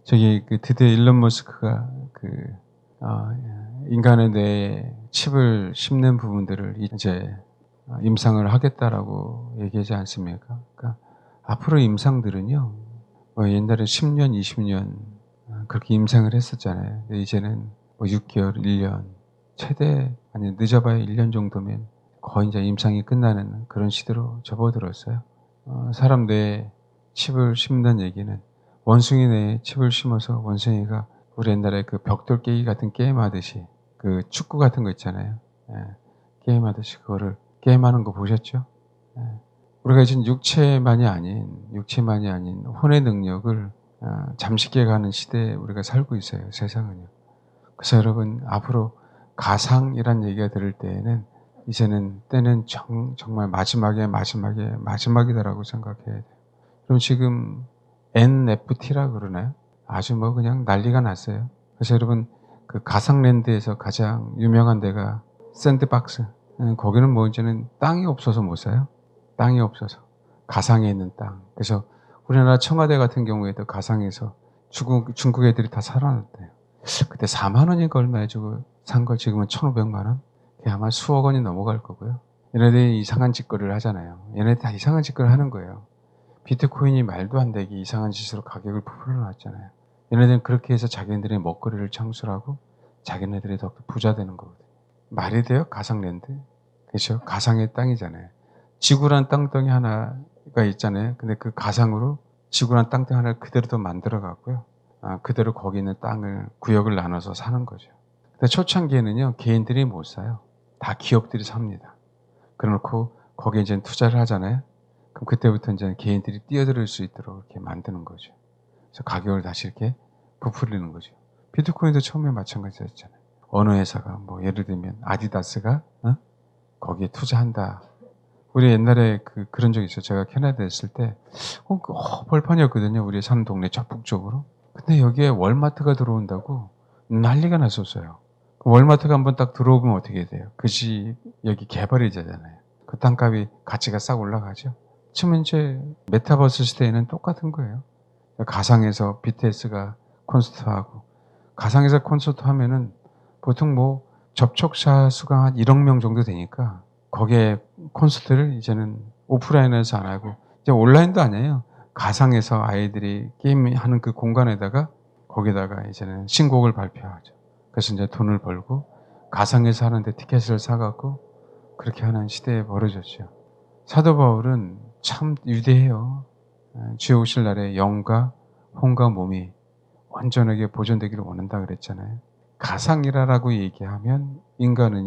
저기 드디어 일론 머스크가 인간의 뇌에 칩을 심는 부분들을 이제 임상을 하겠다라고 얘기하지 않습니까? 그러니까 앞으로 임상들은요, 옛날에 10년, 20년 그렇게 임상을 했었잖아요. 근데 이제는 6개월, 1년, 최대 아니 늦어봐야 1년 정도면 거의 이제 임상이 끝나는 그런 시대로 접어들었어요. 사람 뇌에 칩을 심는 얘기는 원숭이 뇌에 칩을 심어서 원숭이가 우리 옛날에 그 벽돌 깨기 같은 게임 하듯이 그 축구 같은 거 있잖아요. 예, 게임 하듯이 그거를 게임하는 거 보셨죠? 예. 우리가 이제 육체만이 아닌 혼의 능력을 잠식해 가는 시대에 우리가 살고 있어요, 세상은요. 그래서 여러분 앞으로 가상이란 얘기가 들을 때에는 이제는 때는 정말 마지막이다라고 생각해야 돼요. 그럼 지금 NFT라 그러나요? 아주 그냥 난리가 났어요. 그래서 여러분 그 가상랜드에서 가장 유명한 데가 샌드박스. 거기는 이제는 땅이 없어서 못 사요. 땅이 없어서. 가상에 있는 땅. 그래서 우리나라 청와대 같은 경우에도 가상에서 중국 애들이 다 살아났대요. 그때 4만 원인가 얼마에 주고 산 걸 지금은 1,500만 원? 그게 아마 수억 원이 넘어갈 거고요. 얘네들이 이상한 짓거리를 하잖아요. 얘네들 다 이상한 짓거리를 하는 거예요. 비트코인이 말도 안 되게 이상한 짓으로 가격을 풀어놨잖아요. 얘네들은 그렇게 해서 자기네들의 먹거리를 창출하고 자기네들이 더 부자 되는 거거든요. 말이 돼요? 가상랜드? 그렇죠? 가상의 땅이잖아요. 지구란 땅덩이 하나가 있잖아요. 근데 그 가상으로 지구란 땅덩이 하나를 그대로 더 만들어 갖고요. 그대로 거기 있는 땅을 구역을 나눠서 사는 거죠. 근데 초창기에는요, 개인들이 못 사요. 다 기업들이 삽니다. 그래놓고 거기에 이제 투자를 하잖아요. 그럼 그때부터 이제 개인들이 뛰어들 수 있도록 이렇게 만드는 거죠. 그래서 가격을 다시 이렇게 부풀리는 거죠. 비트코인도 처음에 마찬가지였잖아요. 어느 회사가 예를 들면 아디다스가 거기에 투자한다. 우리 옛날에 그런 적이 있어요. 제가 캐나다에 있을 때 벌판이었거든요. 우리 사는 동네 적북쪽으로. 근데 여기에 월마트가 들어온다고 난리가 났었어요. 그 월마트가 한번 딱 들어오면 어떻게 돼요? 그 집 여기 개발이 되잖아요. 그 땅값이 가치가 싹 올라가죠. 지금 이제 메타버스 시대에는 똑같은 거예요. 가상에서 BTS가 콘서트하고 가상에서 콘서트 하면은 보통 접촉자 수가 한 1억 명 정도 되니까 거기에 콘서트를 이제는 오프라인에서 안 하고 이제 온라인도 아니에요. 가상에서 아이들이 게임하는 그 공간에다가 거기다가 이제는 신곡을 발표하죠. 그래서 이제 돈을 벌고 가상에서 하는데 티켓을 사갖고 그렇게 하는 시대에 벌어졌죠. 사도 바울은 참 위대해요. 주의 오실 날에 영과 혼과 몸이 완전하게 보존되기를 원한다 그랬잖아요. 가상이라고 얘기하면 인간은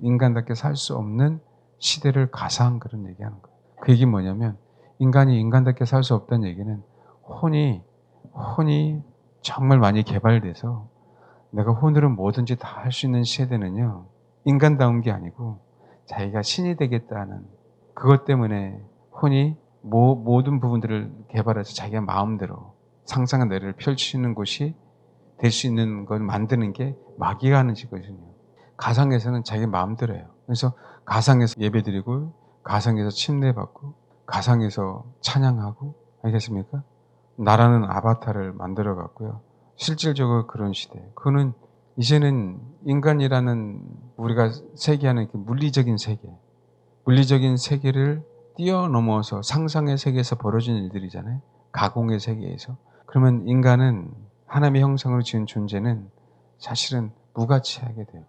인간답게 살 수 없는 시대를 가상 그런 얘기하는 거예요. 그 얘기 뭐냐면 인간이 인간답게 살 수 없다는 얘기는 혼이 정말 많이 개발돼서 내가 혼으로 뭐든지 다 할 수 있는 시대는요. 인간다운 게 아니고 자기가 신이 되겠다는 그것 때문에 혼이 모든 부분들을 개발해서 자기가 마음대로 상상의 내를 펼치는 곳이 될 수 있는 걸 만드는 게 마귀가 하는 짓거든요. 가상에서는 자기 마음대로 해요. 그래서 가상에서 예배드리고 가상에서 침례받고 가상에서 찬양하고 알겠습니까? 나라는 아바타를 만들어 갖고요. 실질적으로 그런 시대. 그거는 이제는 인간이라는 우리가 세계하는 물리적인 세계를 뛰어넘어서 상상의 세계에서 벌어진 일들이잖아요. 가공의 세계에서. 그러면 인간은 하나님의 형상으로 지은 존재는 사실은 무가치하게 돼요.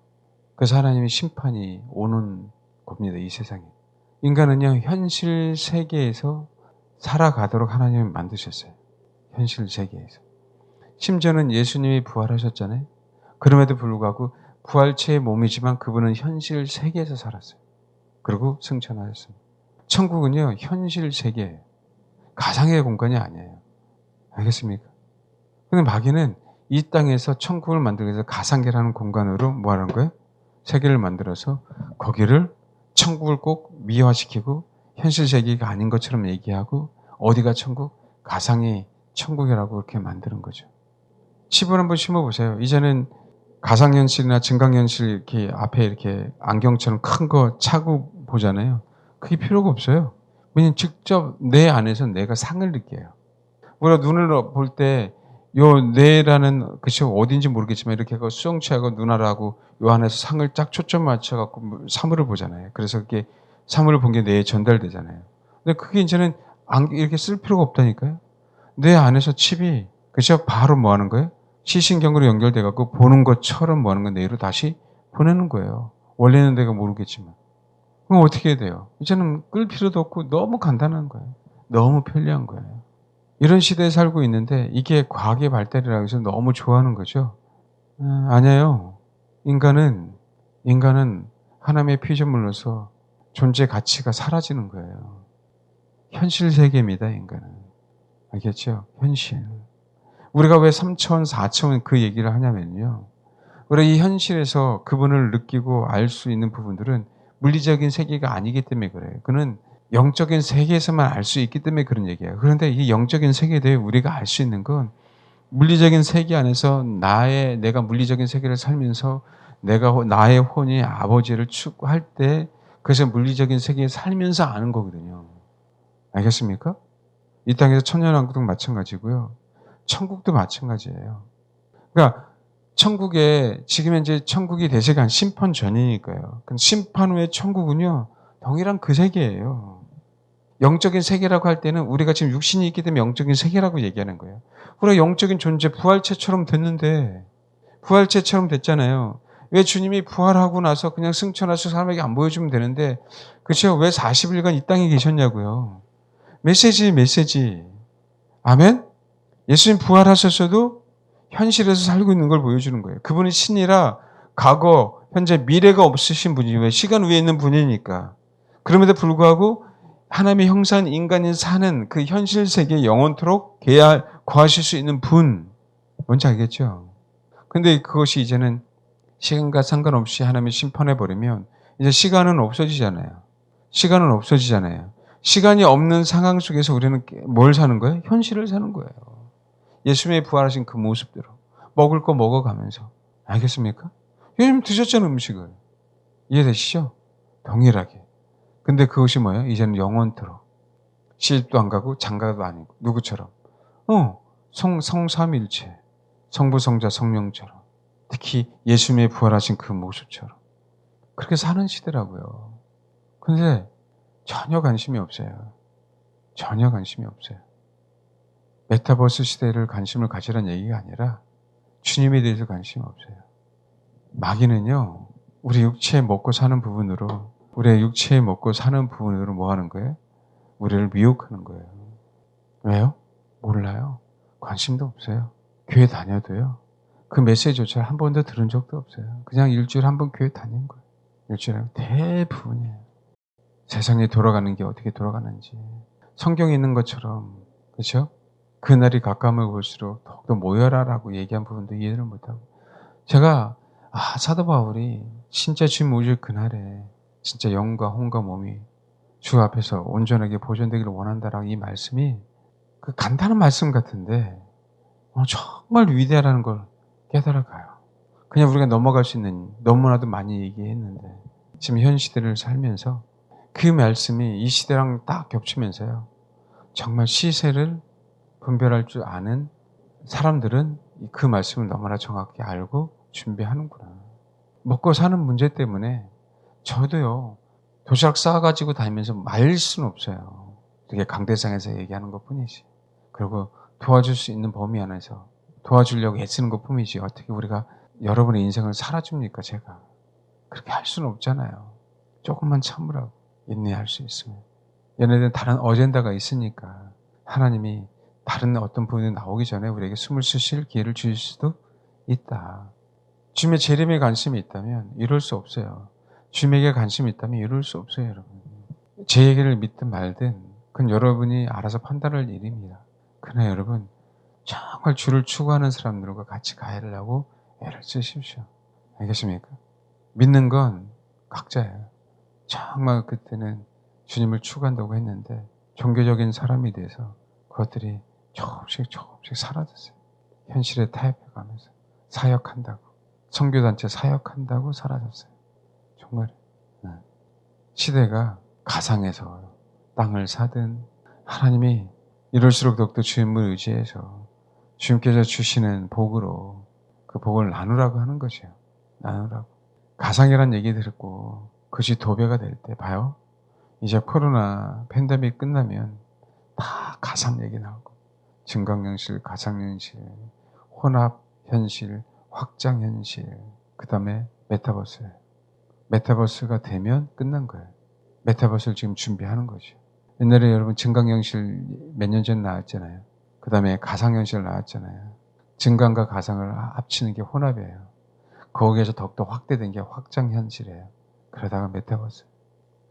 그래서 하나님의 심판이 오는 겁니다. 이 세상에. 인간은요. 현실 세계에서 살아가도록 하나님이 만드셨어요. 현실 세계에서. 심지어는 예수님이 부활하셨잖아요. 그럼에도 불구하고 부활체의 몸이지만 그분은 현실 세계에서 살았어요. 그리고 승천하셨습니다. 천국은요. 현실 세계예요. 가상의 공간이 아니에요. 알겠습니까? 근데 마귀는 이 땅에서 천국을 만들기 위해서 가상계라는 공간으로 뭐 하는 거예요? 세계를 만들어서 거기를 천국을 꼭 미화시키고 현실 세계가 아닌 것처럼 얘기하고 어디가 천국? 가상이 천국이라고 이렇게 만드는 거죠. 칩을 한번 심어보세요. 이제는 가상현실이나 증강현실 이렇게 앞에 이렇게 안경처럼 큰 거 차고 보잖아요. 그게 필요가 없어요. 왜냐면 직접 내 안에서 내가 상을 느껴요. 우리가 눈을 볼 때 요 뇌라는 그것이 어딘지 모르겠지만 이렇게 하고 수정체하고 눈알하고 요 안에서 상을 쫙 초점 맞춰 갖고 사물을 보잖아요. 그래서 그게 사물을 본 게 뇌에 전달되잖아요. 근데 그게 이제는 이렇게 쓸 필요가 없다니까요. 뇌 안에서 칩이 그죠 바로 뭐 하는 거예요? 시신경으로 연결돼 갖고 보는 것처럼 뭐 하는 건 뇌로 다시 보내는 거예요. 원래는 내가 모르겠지만. 그럼 어떻게 해야 돼요? 이제는 끌 필요도 없고 너무 간단한 거예요. 너무 편리한 거예요. 이런 시대에 살고 있는데 이게 과학의 발달이라고 해서 너무 좋아하는 거죠. 아니에요. 인간은 하나님의 피조물로서 존재 가치가 사라지는 거예요. 현실 세계입니다, 인간은. 알겠죠? 현실. 우리가 왜 3차원, 4차원 그 얘기를 하냐면요. 우리가 이 현실에서 그분을 느끼고 알 수 있는 부분들은 물리적인 세계가 아니기 때문에 그래요. 그는 영적인 세계에서만 알 수 있기 때문에 그런 얘기예요. 그런데 이 영적인 세계에 대해 우리가 알 수 있는 건 물리적인 세계 안에서 내가 물리적인 세계를 살면서 나의 혼이 아버지를 추구할 때 그래서 물리적인 세계에 살면서 아는 거거든요. 알겠습니까? 이 땅에서 천년왕국도 마찬가지고요. 천국도 마찬가지예요. 그러니까 천국에 지금 현재 천국이 대세가 심판 전이니까요. 그럼 심판 후에 천국은요. 동일한 그 세계예요. 영적인 세계라고 할 때는 우리가 지금 육신이 있기 때문에 영적인 세계라고 얘기하는 거예요. 우리가 영적인 존재 부활체처럼 됐는데 부활체처럼 됐잖아요. 왜 주님이 부활하고 나서 그냥 승천하셔서 사람에게 안 보여주면 되는데 그렇죠? 왜 40일간 이 땅에 계셨냐고요. 메시지. 아멘? 예수님 부활하셨어도 현실에서 살고 있는 걸 보여주는 거예요. 그분이 신이라 과거, 현재, 미래가 없으신 분이에요. 왜? 시간 위에 있는 분이니까. 그럼에도 불구하고 하나님의 형상 인간이 사는 그 현실 세계에 영원토록 거하실 수 있는 분. 뭔지 알겠죠? 근데 그것이 이제는 시간과 상관없이 하나님이 심판해버리면 이제 시간은 없어지잖아요. 시간이 없는 상황 속에서 우리는 뭘 사는 거예요? 현실을 사는 거예요. 예수님이 부활하신 그 모습대로. 먹을 거 먹어가면서. 알겠습니까? 요즘 드셨잖아요, 음식을. 이해되시죠? 동일하게. 근데 그것이 뭐예요? 이제는 영원토록. 시집도 안 가고 장가도 아니고. 누구처럼? 성삼일체. 성부, 성자, 성령처럼. 특히 예수님의 부활하신 그 모습처럼. 그렇게 사는 시대라고요. 근데 전혀 관심이 없어요. 전혀 관심이 없어요. 메타버스 시대를 관심을 가지라는 얘기가 아니라 주님에 대해서 관심이 없어요. 마귀는요, 우리의 육체에 먹고 사는 부분으로 뭐 하는 거예요? 우리를 미혹하는 거예요. 왜요? 몰라요. 관심도 없어요. 교회 다녀도요. 그 메시지조차 한 번도 들은 적도 없어요. 그냥 일주일에 한 번 교회 다닌 거예요. 일주일에 대부분이에요. 세상에 돌아가는 게 어떻게 돌아가는지. 성경에 있는 것처럼, 그렇죠? 그날이 가까움을 볼수록 더욱더 모여라라고 얘기한 부분도 이해를 못하고. 제가, 사도 바울이 진짜 주님 오실 그날에 진짜 영과 혼과 몸이 주 앞에서 온전하게 보존되기를 원한다라고 이 말씀이 그 간단한 말씀 같은데, 정말 위대하다는 걸 깨달아가요. 그냥 우리가 넘어갈 수 있는 너무나도 많이 얘기했는데, 지금 현 시대를 살면서 그 말씀이 이 시대랑 딱 겹치면서요. 정말 시세를 분별할 줄 아는 사람들은 그 말씀을 너무나 정확히 알고 준비하는구나. 먹고 사는 문제 때문에 저도요. 도시락 싸가지고 다니면서 말릴 수는 없어요. 되게 강대상에서 얘기하는 것뿐이지. 그리고 도와줄 수 있는 범위 안에서 도와주려고 애쓰는 것뿐이지. 어떻게 우리가 여러분의 인생을 살아줍니까, 제가. 그렇게 할 수는 없잖아요. 조금만 참으라고. 인내할 수 있으면. 얘네들은 다른 어젠다가 있으니까 하나님이 다른 어떤 부분이 나오기 전에 우리에게 숨을 쉬실 기회를 주실 수도 있다. 주님의 재림에 관심이 있다면 이룰 수 없어요. 주님에게 관심이 있다면 이룰 수 없어요, 여러분. 제 얘기를 믿든 말든 그건 여러분이 알아서 판단할 일입니다. 그러나 여러분, 정말 주를 추구하는 사람들과 같이 가야하고 애를 쓰십시오. 알겠습니까? 믿는 건 각자예요. 정말 그때는 주님을 추구한다고 했는데 종교적인 사람이 돼서 그것들이 조금씩 사라졌어요. 현실에 타협해가면서 사역한다고, 선교단체 사역한다고 사라졌어요. 정말 시대가 가상에서 땅을 사든 하나님이 이럴수록 더욱더 주님을 의지해서 주님께서 주시는 복으로 그 복을 나누라고 하는 거죠. 나누라고. 가상이란 얘기 들었고 그것이 도배가 될 때 봐요. 이제 코로나 팬데믹 끝나면 다 가상 얘기 나오고 증강현실, 가상현실, 혼합현실, 확장현실, 그 다음에 메타버스. 메타버스가 되면 끝난 거예요. 메타버스를 지금 준비하는 거죠. 옛날에 여러분 증강현실 몇 년 전에 나왔잖아요. 그 다음에 가상현실 나왔잖아요. 증강과 가상을 합치는 게 혼합이에요. 거기에서 더욱더 확대된 게 확장현실이에요. 그러다가 메타버스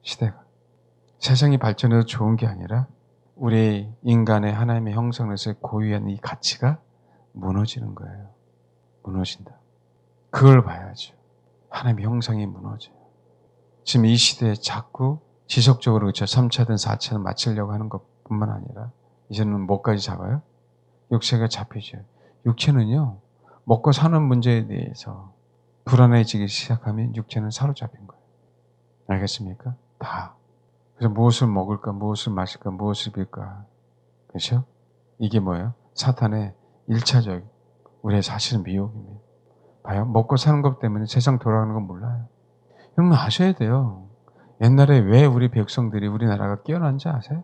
시대가. 세상이 발전해서 좋은 게 아니라 우리 인간의 하나님의 형상에서 고유한 이 가치가 무너지는 거예요. 무너진다. 그걸 봐야죠. 하나님의 형상이 무너져요. 지금 이 시대에 자꾸 지속적으로 그렇죠. 3차든 4차든 맞추려고 하는 것뿐만 아니라 이제는 뭐까지 잡아요? 육체가 잡히죠. 육체는요. 먹고 사는 문제에 대해서 불안해지기 시작하면 육체는 사로잡힌 거예요. 알겠습니까? 다. 그래서 무엇을 먹을까, 무엇을 마실까, 무엇을 빌까. 그렇죠? 이게 뭐예요? 사탄의 1차적 우리의 사실은 미혹입니다. 봐요. 먹고 사는 것 때문에 세상 돌아가는 건 몰라요. 여러분 아셔야 돼요. 옛날에 왜 우리 백성들이 우리나라가 깨어난지 아세요?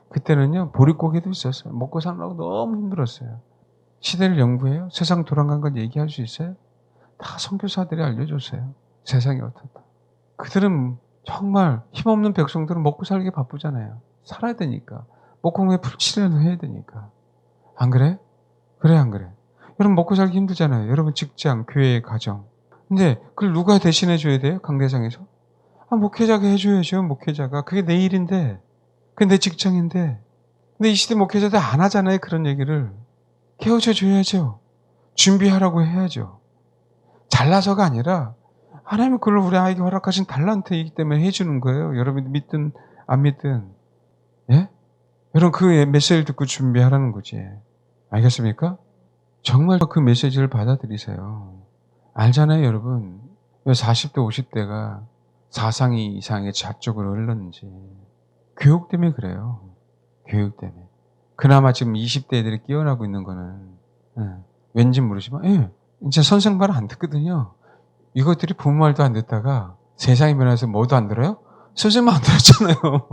그때는요. 보릿고개도 있었어요. 먹고 사느라고 너무 힘들었어요. 시대를 연구해요. 세상 돌아간 건 얘기할 수 있어요? 다 선교사들이 알려줬어요. 세상이 어떻다. 그들은 정말 힘없는 백성들은 먹고 살기 바쁘잖아요. 살아야 되니까. 먹고 불치료는 해야 되니까. 안 그래? 그래 안 그래? 여러분 먹고 살기 힘들잖아요. 여러분 직장, 교회, 가정. 근데 그걸 누가 대신해 줘야 돼요? 강대상에서? 목회자가 해줘야죠. 목회자가. 그게 내 일인데. 그게 내 직장인데. 근데 이 시대 목회자들 안 하잖아요. 그런 얘기를. 깨워줘 줘야죠. 준비하라고 해야죠. 잘나서가 아니라 하나님은 그걸 우리 아이에게 허락하신 달란트이기 때문에 해주는 거예요. 여러분이 믿든 안 믿든. 예? 여러분 그 메시지를 듣고 준비하라는 거지. 알겠습니까? 정말 그 메시지를 받아들이세요. 알잖아요 여러분. 왜 40대 50대가 사상이 이상의 좌쪽으로 흘렀는지. 교육 때문에 그래요. 교육 때문에. 그나마 지금 20대 애들이 깨어나고 있는 거는 왠지 모르지만 이제 선생 말 안 듣거든요. 이것들이 부모 말도 안 듣다가 세상이 변해서 뭐도 안 들어요? 선생님 안 들었잖아요.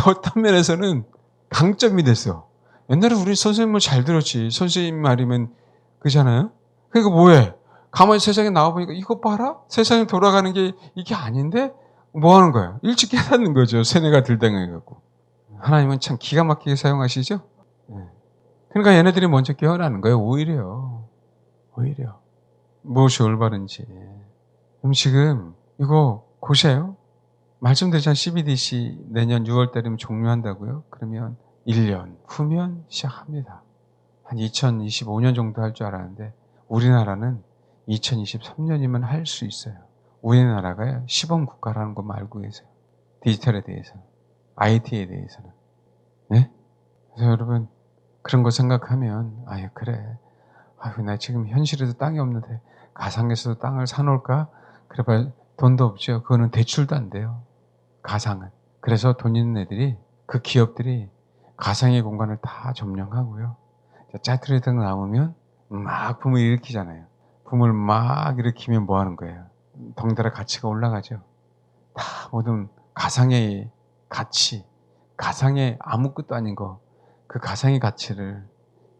어떤 면에서는 강점이 됐어. 옛날에 우리 선생님을 잘 들었지. 선생님 말이면 그잖아요. 그러니까 뭐해? 가만히 세상에 나와보니까 이거 봐라? 세상이 돌아가는 게 이게 아닌데? 뭐 하는 거야? 일찍 깨닫는 거죠. 세뇌가 들당해갖고. 하나님은 참 기가 막히게 사용하시죠? 그러니까 얘네들이 먼저 깨어나는 거예요. 오히려. 무엇이 올바른지. 그럼 지금 이거 고세요. 말씀드렸잖아요. CBDC 내년 6월 달이면 종료한다고요. 그러면 1년 후면 시작합니다. 한 2025년 정도 할 줄 알았는데 우리나라는 2023년이면 할 수 있어요. 우리나라가 시범 국가라는 거 알고 계세요. 디지털에 대해서는. IT에 대해서는. 네? 그래서 여러분 그런 거 생각하면 그래. 나 지금 현실에도 땅이 없는데 가상에서도 땅을 사놓을까? 그래 봐 돈도 없죠. 그거는 대출도 안 돼요. 가상은. 그래서 돈 있는 애들이 그 기업들이 가상의 공간을 다 점령하고요. 짜투리가 나오면 막 붐을 일으키잖아요. 붐을 막 일으키면 뭐 하는 거예요? 덩달아 가치가 올라가죠. 다 모든 가상의 가치, 가상의 아무것도 아닌 거, 그 가상의 가치를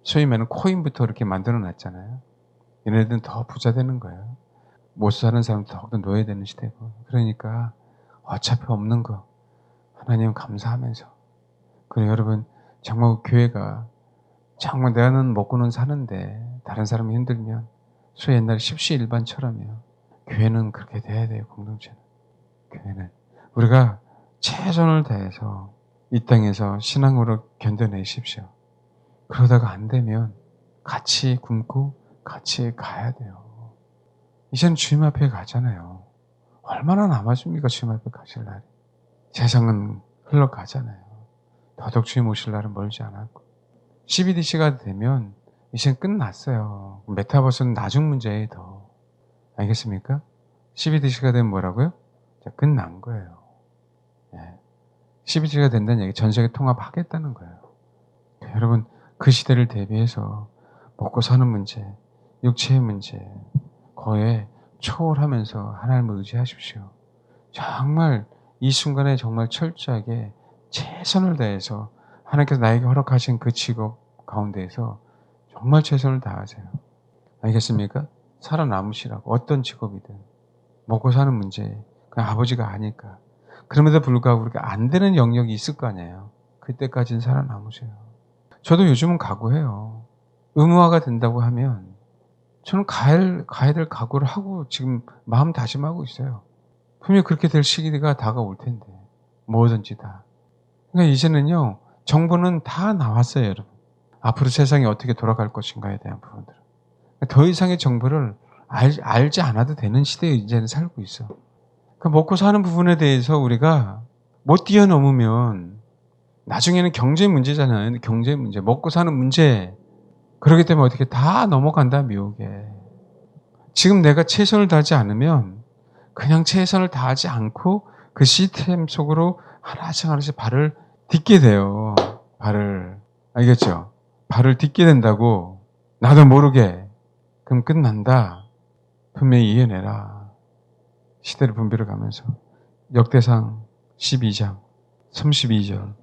소위 말하는 코인부터 이렇게 만들어 놨잖아요. 얘네들은 더 부자 되는 거예요. 못 사는 사람도 더욱더 노예되는 시대고. 그러니까 어차피 없는 거 하나님 감사하면서. 그리고 여러분 정말 교회가 정말 내가는 먹고는 사는데 다른 사람이 힘들면 소위 옛날에 십시일반처럼요. 교회는 그렇게 돼야 돼요. 공동체는. 교회는 우리가 최선을 다해서 이 땅에서 신앙으로 견뎌내십시오. 그러다가 안 되면 같이 굶고 같이 가야 돼요. 이제는 주님 앞에 가잖아요. 얼마나 남았습니까? 주님 앞에 가실 날이. 세상은 흘러가잖아요. 더더욱 주님 오실 날은 멀지 않았고. CBDC가 되면 이제는 끝났어요. 메타버스는 나중 문제예요. 더. 알겠습니까? CBDC가 되면 뭐라고요? 끝난 거예요. CBDC가 된다는 얘기 전 세계 통합하겠다는 거예요. 여러분 그 시대를 대비해서 먹고 사는 문제, 육체의 문제 거에 초월하면서 하나님을 의지하십시오. 정말 이 순간에 정말 철저하게 최선을 다해서 하나님께서 나에게 허락하신 그 직업 가운데에서 정말 최선을 다하세요. 알겠습니까? 살아남으시라고. 어떤 직업이든 먹고 사는 문제 그냥 아버지가 아니까. 그럼에도 불구하고 우리가 안 되는 영역이 있을 거 아니에요. 그때까지는 살아남으세요. 저도 요즘은 각오해요. 의무화가 된다고 하면 저는 가야 될 각오를 하고 지금 마음 다짐하고 있어요. 분명히 그렇게 될 시기가 다가올 텐데. 뭐든지 다. 그러니까 이제는요. 정보는 다 나왔어요, 여러분. 앞으로 세상이 어떻게 돌아갈 것인가에 대한 부분들. 더 이상의 정보를 알지 않아도 되는 시대에 이제는 살고 있어. 그 먹고 사는 부분에 대해서 우리가 못 뛰어넘으면 나중에는 경제 문제잖아요. 경제 문제, 먹고 사는 문제. 그렇기 때문에 어떻게 다 넘어간다, 미혹에. 지금 내가 최선을 다하지 않으면 그냥 최선을 다하지 않고 그 시스템 속으로 하나씩 발을 딛게 돼요. 발을. 알겠죠? 발을 딛게 된다고 나도 모르게. 그럼 끝난다. 분명히 이해내라. 시대를 분별해 가면서. 역대상 12장 32절.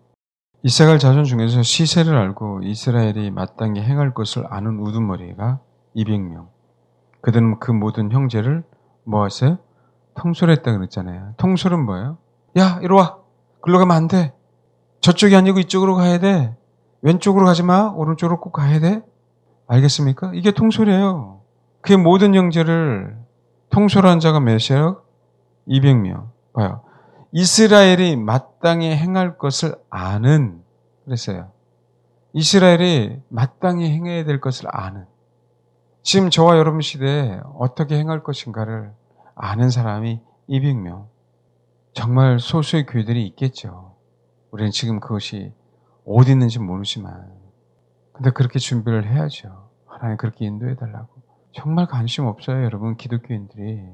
이사갈 자손 중에서 시세를 알고 이스라엘이 마땅히 행할 것을 아는 우두머리가 200명. 그들은 그 모든 형제를 뭐 하세요? 통솔했다 그랬잖아요. 통솔은 뭐예요? 야, 이리 와. 글로 가면 안 돼. 저쪽이 아니고 이쪽으로 가야 돼. 왼쪽으로 가지 마. 오른쪽으로 꼭 가야 돼. 알겠습니까? 이게 통솔이에요. 그 모든 형제를 통솔한 자가 몇이에요? 200명. 봐요. 이스라엘이 마땅히 행할 것을 아는 그랬어요. 이스라엘이 마땅히 행해야 될 것을 아는. 지금 저와 여러분 시대에 어떻게 행할 것인가를 아는 사람이 200명. 정말 소수의 교회들이 있겠죠. 우리는 지금 그것이 어디 있는지 모르지만 근데 그렇게 준비를 해야죠. 하나님 그렇게 인도해 달라고. 정말 관심 없어요, 여러분. 기독교인들이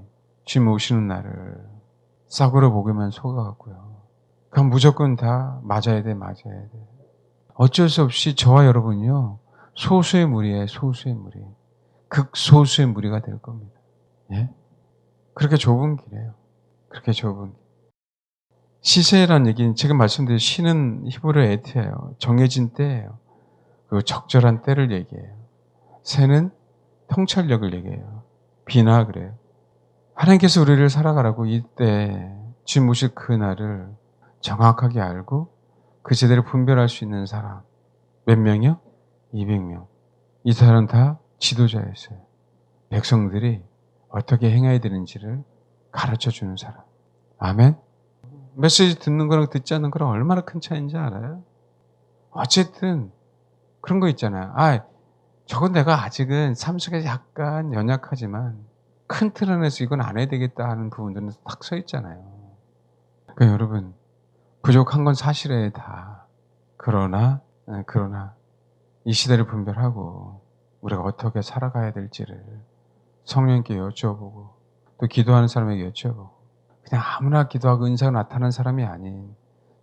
주님 오시는 날을 싸구려 보기만 속아갖고요. 그럼 무조건 다 맞아야 돼. 어쩔 수 없이 저와 여러분이요. 소수의 무리에 소수의 무리. 극소수의 무리가 될 겁니다. 예? 그렇게 좁은 길이에요. 그렇게 좁은 길. 시세라는 얘기는 지금 말씀드린 시는 히브리 에트예요. 정해진 때예요. 그 적절한 때를 얘기해요. 세는 통찰력을 얘기해요. 비나 그래요. 하나님께서 우리를 살아가라고 이때 주님 오실 그 날을 정확하게 알고 그 제대로 분별할 수 있는 사람. 몇 명이요? 200명. 이 사람은 다 지도자였어요. 백성들이 어떻게 행해야 되는지를 가르쳐 주는 사람. 아멘? 메시지 듣는 거랑 듣지 않는 거랑 얼마나 큰 차이인지 알아요? 어쨌든 그런 거 있잖아요. 저건 내가 아직은 삶 속에 약간 연약하지만 큰 틀 안에서 이건 안 해야 되겠다 하는 부분들은 딱 서 있잖아요. 그러니까 여러분 부족한 건 사실에 다. 그러나 이 시대를 분별하고 우리가 어떻게 살아가야 될지를 성령님께 여쭤보고 또 기도하는 사람에게 여쭤보고 그냥 아무나 기도하고 은사가 나타나는 사람이 아닌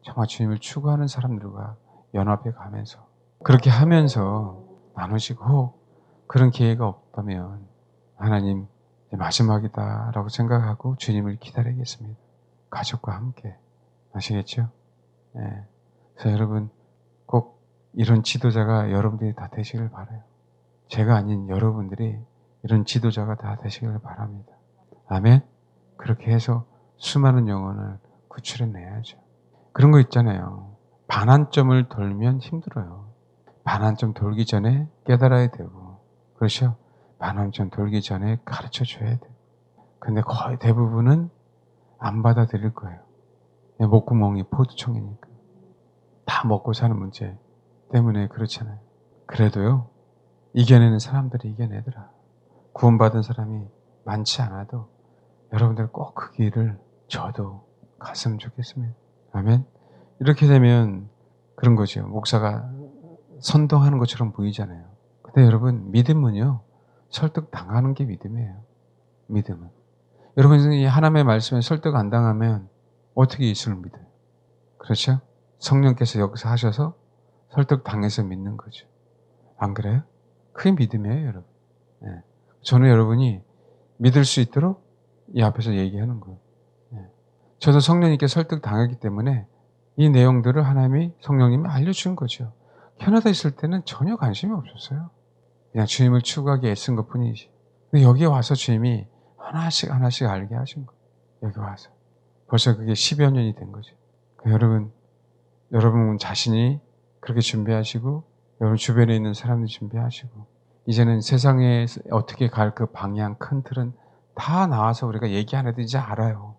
정말 주님을 추구하는 사람들과 연합해 가면서 그렇게 하면서 나누시고 그런 기회가 없다면 하나님 마지막이다라고 생각하고 주님을 기다리겠습니다. 가족과 함께. 아시겠죠? 네. 그래서 여러분 꼭 이런 지도자가 여러분들이 다 되시길 바라요. 제가 아닌 여러분들이 이런 지도자가 다 되시길 바랍니다. 아멘? 그렇게 해서 수많은 영혼을 구출해내야죠. 그런 거 있잖아요. 반환점을 돌면 힘들어요. 반환점 돌기 전에 깨달아야 되고 그렇죠? 반환점 돌기 전에 가르쳐줘야 돼요. 근데 거의 대부분은 안 받아들일 거예요. 목구멍이 포도청이니까. 다 먹고 사는 문제 때문에 그렇잖아요. 그래도요. 이겨내는 사람들이 이겨내더라. 구원받은 사람이 많지 않아도 여러분들 꼭 그 길을 저도 갔으면 좋겠습니다. 아멘. 이렇게 되면 그런 거죠. 목사가 선동하는 것처럼 보이잖아요. 근데 여러분 믿음은요. 설득 당하는 게 믿음이에요. 믿음은. 여러분이 하나님의 말씀에 설득 안 당하면 어떻게 예수를 믿어요? 그렇죠? 성령께서 여기서 하셔서 설득당해서 믿는 거죠. 안 그래요? 그게 믿음이에요, 여러분. 예. 저는 여러분이 믿을 수 있도록 이 앞에서 얘기하는 거예요. 예. 저도 성령님께 설득당했기 때문에 이 내용들을 하나님이 성령님이 알려준 거죠. 캐나다에 있을 때는 전혀 관심이 없었어요. 그냥 주님을 추구하기 애쓴 것 뿐이지. 근데 여기에 와서 주님이 하나씩 하나씩 알게 하신 거예요. 여기 와서. 벌써 그게 10여 년이 된 거죠. 그러니까 여러분 자신이 그렇게 준비하시고, 여러분 주변에 있는 사람들 준비하시고, 이제는 세상에 어떻게 갈 그 방향, 큰 틀은 다 나와서 우리가 얘기 안 해도 이제 알아요.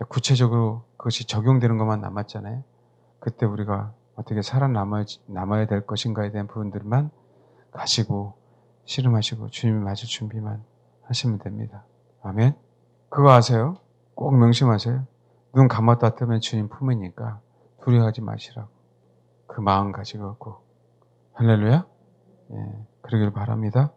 구체적으로 그것이 적용되는 것만 남았잖아요. 그때 우리가 어떻게 살아남아야 될 것인가에 대한 부분들만 가시고, 씨름하시고, 주님을 맞을 준비만 하시면 됩니다. 아멘. 그거 아세요? 꼭 명심하세요. 눈 감았다 뜨면 주님 품으니까 두려워하지 마시라고. 그 마음 가지고 꼭. 할렐루야. 예, 그러길 바랍니다.